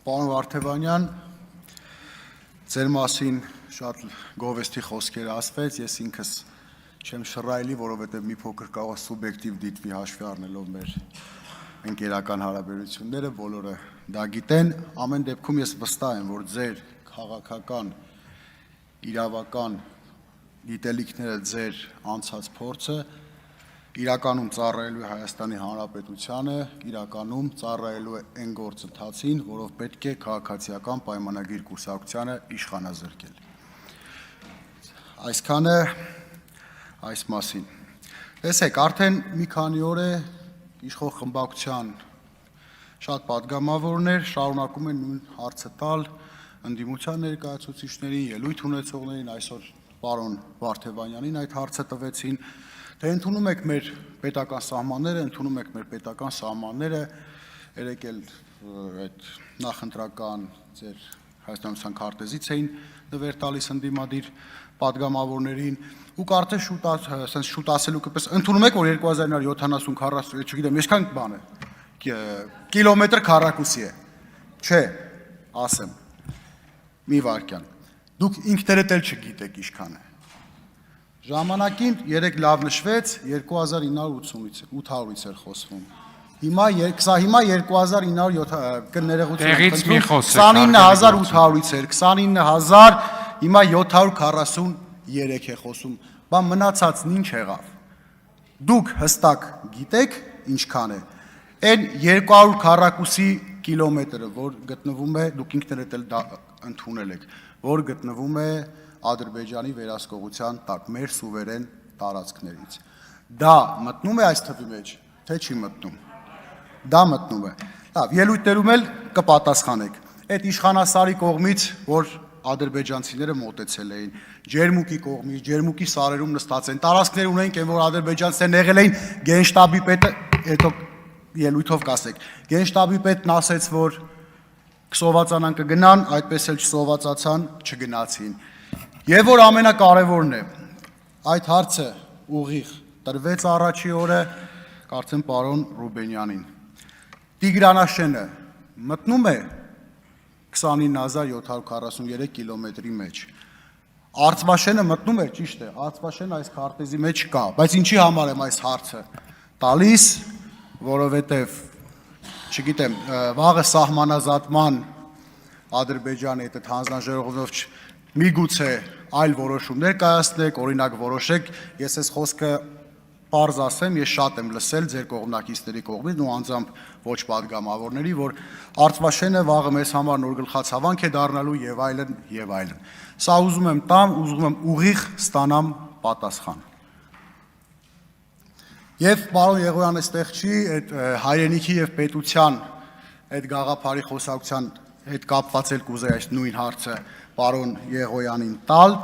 Պարոն Վարդևանյան, ձեր մասին շատ գովեստի խոսքեր ասվեց, ես ինքս չեմ շռայլի, որովհետև մի փոքր կարող է սուբյեկտիվ դիտվի հաշվի առնելով մեր ընկերական հարաբերությունները, բոլորը դա գիտեն, ամեն դեպքում ես վստահ եմ, որ ձեր քաղաքական, իրավական գիտելիքները, ձեր անցած փորձը իրականում ծառայելու է Հայաստանի Հանրապետությանը, իրականում ծառայելու է այն գործընթացին, որով պետք է քաղաքացիական պայմանագիր կուսակցությանը իշխանազրկել։ Այսքանը այս մասին։ Տեսեք, արդեն մի քանի օր է իշխող խմբակցության շատ պատգամավորներ շարունակում են նույն հարցը տալ ընդդիմության ներկայացուցիչներին, ելույթ ունեցողներին, այսօր պարոն Վարդևանյանին այդ հարցը տվեցին, թե ընդունում եք մեր պետական սահմանները, ընդունում եք մեր պետական սահմանները, երեք էլ այդ նախընտրական ձեր հայաստանության քարտեզից էին նվեր տալիս ընդդիմադիր պատգամավորներին, ու կարծես շուտ ասելու կպես ընդունում եք, որ 2970-40, չգիտեմ, ինչքան բան է, կիլոմետր քառակուսի է, չէ, ասեմ, մի վարքյան, դուք ինքներդ էլ չգիտեք ինչքան է։ Ժամանակին 3 լավ նշվեց, 2980-800-ից էր խոսվում։ Հիմա 2900 կներեղություն 29800-ից էր, 29000, հիմա 743 է խոսում։ Բա մնացածն ինչ եղավ։ Դուք հստակ գիտեք ինչքան է։ Այն 200 քառակուսի կիլոմետրը, որ գտնվում է, դուք ինքներդ էլ դա ընդունել եք, որ գտնվում է Ադրբեջանի վերահսկողության տակ մեր սուվերեն տարածքներից։ Դա մտնում է այս թվի մեջ, թե չի մտնում։ Դա մտնում է։ Լավ, ելույթներում էլ կպատասխանեք։ Այդ իշխանասարի կողմից, որ ադրբեջանցիները մոտեցել էին, Ջերմուկի կողմից, Ջերմուկի սարերում նստած են, տարածքներ ունենք, այն որ ադրբեջանցիներն եղել էին, գենշտաբի պետը, հետո ելույթով կասեք, գենշտաբի պետն ասեց, որ կսովածանան կգնան, այդպես էլ չսովածացան, չգնացին։ Եվ որ ամենակարևորն է, այդ հարցը ուղիղ տրվեց առաջի օրը, կարծեմ պարոն Ռուբենյանին։ Տիգրանաշենը մտնում է 29743 կիլոմետրի մեջ։ Արծվաշենը մտնում է, ճիշտ է, Արծվաշենը այս քարտեզի մեջ կա, բայց ինչի համար եմ այս հարցը տալիս, որովհետև, չգիտեմ, վաղը սահմանազատման Ադրբեջանի հետ հանձնաժողովով միգուցե այլ որոշումներ կայացնեք, օրինակ որոշեք, ես այս խոսքը պարզ ասեմ, ես շատ եմ լսել ձեր կողմնակիցների կողմից ու անձամբ ոչ պատգամավորների, որ Արծվաշենը վաղը մեզ համար նոր գլխացավանք է դառնալու եւ այլն եւ այլն։ Սա ուզում եմ տամ, ուզում եմ ուղիղ ստանամ պատասխան։ Եվ պարոն Եղոյանը ստեղ չի, այդ հայրենիքի եւ պետության այդ գաղափարի խոսակցության հետ կապված էլ կուզեի այս նույն հարցը պարոն Եղոյանին տալ,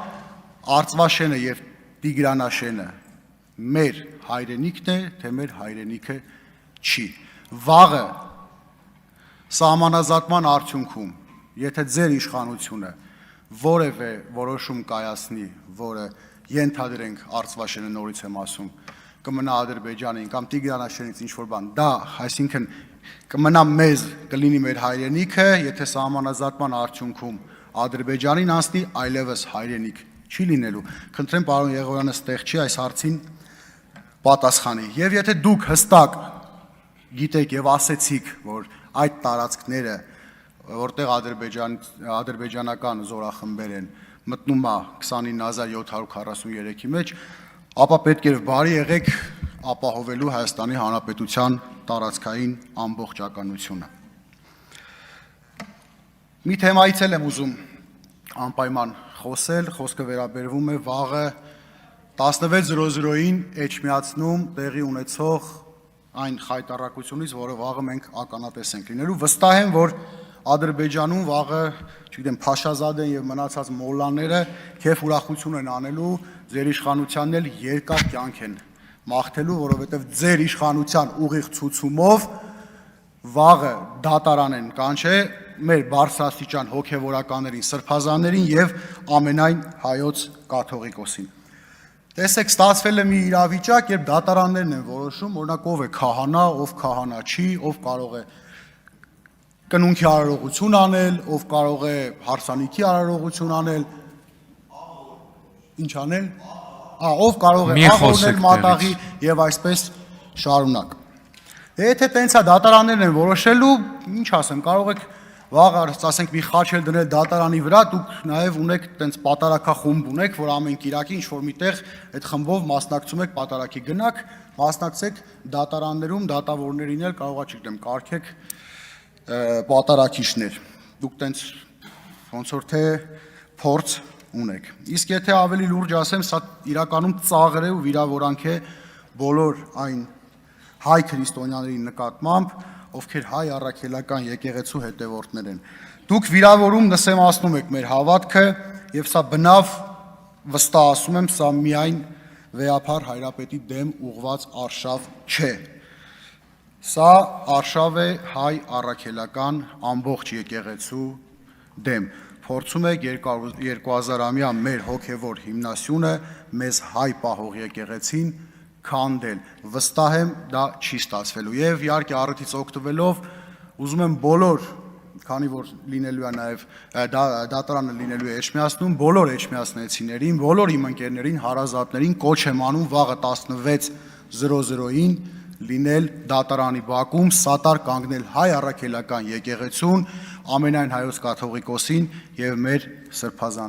Արծվաշենը եւ Տիգրանաշենը մեր հայրենիքն է, թե մեր հայրենիքը չի։ Վաղը սահմանազատման արդյունքում, եթե ձեր իշխանությունը որևէ որոշում կայացնի, որը ենթադրենք Արծվաշենը նորից եմ ասում, կմնա Ադրբեջանին կամ Տիգրանաշենից ինչ-որ բան, դա, այսինքն կմնա մեզ, կլինի մեր հայրենիքը, եթե սահմանազատման արդյունքում Ադրբեջանին անցնի, այլևս հայրենիք չի լինելու։ Խնդրեմ պարոն Եղոյանը ստեղ չի, այս հարցին պատասխանի։ Եվ եթե դուք հստակ գիտեք եւ ասեցիք, որ այդ տարածքները, որտեղ ադրբեջանական զորախմբեր են, մտնում է 29743-ի մեջ, ապա պետք է բարի եղեք ապահովելու Հայաստանի Հանրապետության տարածքային ամբողջականությունը։ Մի թեմայից էլ եմ ուզում անպայման խոսել, խոսքը վերաբերվում է վաղը 16:00-ին Էջմիածնում տեղի ունեցող այն խայտառակությունից, որը վաղը մենք ականատես ենք լինելու։ Վստահ եմ, որ Ադրբեջանում վաղը, չգիտեմ, Փաշազադեն եւ մնացած մոլլաները քեֆ ուրախություն են անելու, ձեր իշխանությանն էլ երկար կյանք են մաղթելու, որովհետեւ ձեր իշխանության ուղիղ ցուցումով վաղը դատարան են կանչե մեր բարձրաստիճան հոգևորականներին, սրբազաններին եւ ամենայն հայոց կաթողիկոսին։ Տեսեք, ստացվել է մի իրավիճակ, երբ դատարաններն են որոշում, օրինակ ով է քահանա, ով քահանա չի, ով կարող է կնունքի արարողություն անել, ով կարող է հարսանիքի արարողություն անել, ինչ անել, ով կարող է աղոնել մատաղի եւ այսպես շարունակ։ Եթե տենց է դատարաններն են որոշելու, ինչ ասեմ, կարող եք վաղ ասենք մի խաչ էլ դնել դատարանի վրա, դուք նաեւ ունեք տենց պատարակախումբ ունեք, որ ամեն կիրակի ինչ որ միտեղ այդ խմբով մասնակցում եք պատարակի գնաք, մասնակցեք դատարաններում դատավորներին էլ կարողա չգիտեմ կարգեք պատարակիչներ։ Դուք տենց ոնց որ թե փորձ ունեք։ Իսկ եթե ավելի լուրջ ասեմ, սա իրականում ծաղր է ու վիրավորանք է բոլոր այն հայ քրիստոնյաների նկատմամբ, ովքեր հայ առաքելական եկեղեցու հետևորդներ են։ Դուք վիրավորում նսեմացնում եք մեր հավատքը եւ սա բնավ վստահ եմ, սա միայն վեհափառ հայրապետի դեմ ուղված արշավ չէ։ Սա արշավ է հայ առաքելական ամբողջ եկեղեցու դեմ։ Փորձում է 2000-ամյա մեր հոգևոր հիմնասյունը մեզ հայ պահող եկեղեցին քանդել։ Վստահ եմ դա չի ստացվելու եւ իհարկե առիթից օգտվելով ուզում եմ բոլոր, քանի որ լինելու է նաեւ դատարանը լինելու է Էջմիածնում, բոլոր էջմիածնեցիներին, բոլոր իմ ընկերներին, հարազատներին կոչ եմ անում վաղը 16:00-ին լինել դատարանի բակում, սատար կանգնել հայ առաքելական եկեղեցուն, ամենայն հայոց կաթողիկոսին եւ մեր սրբազան